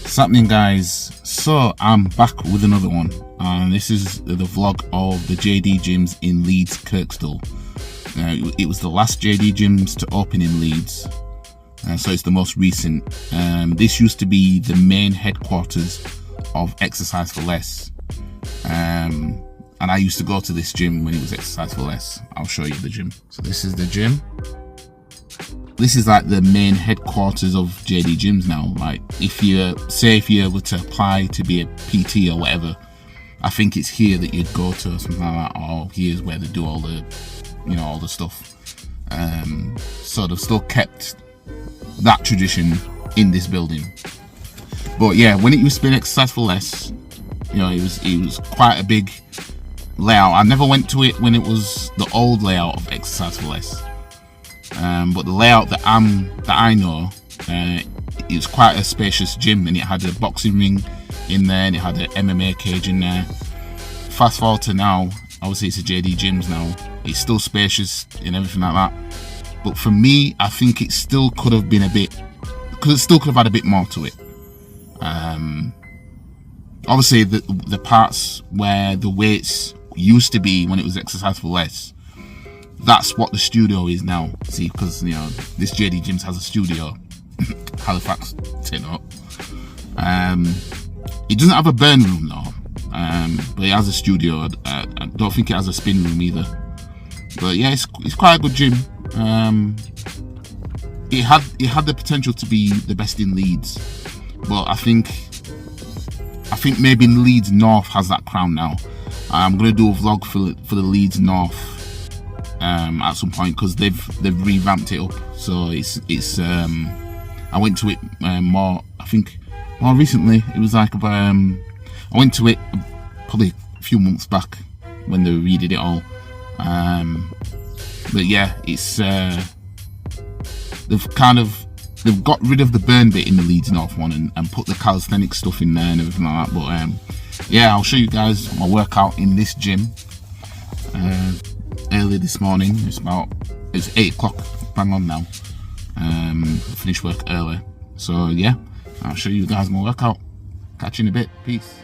What's happening, guys? So I'm back with another one, and this is the vlog of the JD Gyms in Leeds Kirkstall. It was the last JD Gyms to open in Leeds, so it's the most recent. This used to be the main headquarters of Exercise for Less, and I used to go to this gym when it was Exercise for Less. I'll show you the gym. So this is the gym. This is like the main headquarters of JD Gyms now. Like if you were to apply to be a PT or whatever, I think it's here that you'd go to or something like that, or here's where they do all the, all the stuff. So they've still kept that tradition in this building. But yeah, when it used to be Exercise for Less, it was quite a big layout. I never went to it when it was the old layout of Exercise for Less. But the layout that I know, it was quite a spacious gym, and it had a boxing ring in there, and it had an MMA cage in there. Fast forward to now, obviously it's a JD Gyms now. It's still spacious and everything like that. But for me, I think it still could have been had a bit more to it. Obviously the parts where the weights used to be when it was Exercise for Less, that's what the studio is now. See, because this JD Gyms has a studio, Halifax, turn up. It doesn't have a burn room though, but it has a studio. I don't think it has a spin room either. But yeah, it's quite a good gym. It had the potential to be the best in Leeds, but I think maybe Leeds North has that crown now. I'm gonna do a vlog for the Leeds North at some point, because they've revamped it up. So it's I went to it more recently. It was like about I went to it probably a few months back when they redid it all. But yeah, it's they've got rid of the burn bit in the Leeds North one and put the calisthenics stuff in there and everything like that. But yeah, I'll show you guys my workout in this gym. Early this morning, it's 8 o'clock, bang on now. Finished work early, so yeah, I'll show you guys my workout. Catch you in a bit. Peace.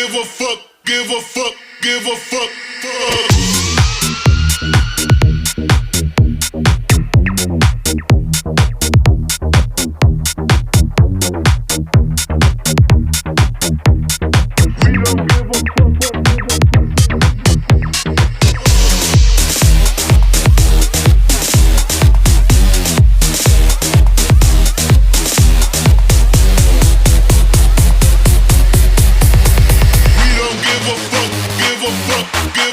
give a fuck, give a fuck, give a fuck. Give a fuck, give a fuck, give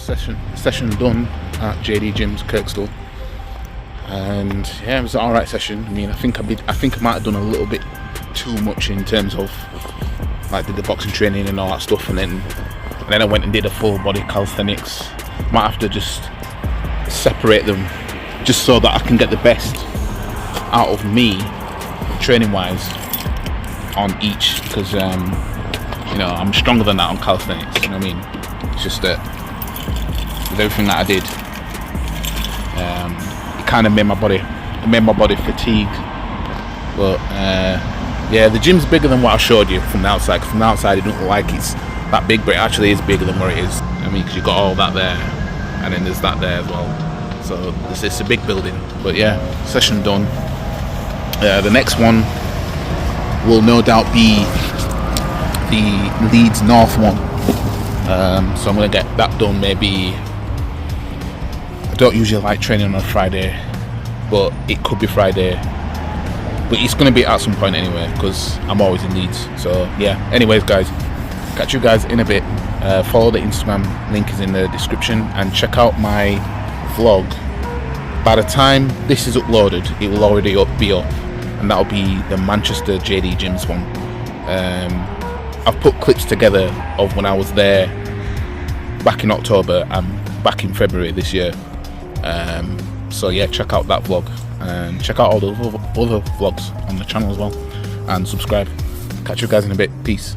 session done at JD Gyms Kirkstall, and yeah, it was an alright session. I mean, I think I might have done a little bit too much in terms of like did the boxing training and all that stuff, and then I went and did a full body calisthenics. Might have to just separate them just so that I can get the best out of me training wise on each, because you know, I'm stronger than that on calisthenics, you know what I mean? It's just that with everything that I did, it kind of made my body fatigued. But yeah, the gym's bigger than what I showed you from the outside. 'Cause from the outside it doesn't look like it's that big, but it actually is bigger than what it is. I mean, because you've got all that there, and then there's that there as well. So it's a big building. But yeah, session done. The next one will no doubt be the Leeds North one. So I'm gonna get that done. Maybe, I don't usually like training on a Friday, but it could be Friday. But it's gonna be at some point anyway, because I'm always in Leeds. So yeah. Anyways, guys, catch you guys in a bit. Follow the Instagram, link is in the description, and check out my vlog. By the time this is uploaded, it will already be up, and that'll be the Manchester JD Gyms one. I've put clips together of when I was there back in October and back in February this year. So yeah, check out that vlog, and check out all the other vlogs on the channel as well, and subscribe. Catch you guys in a bit. Peace.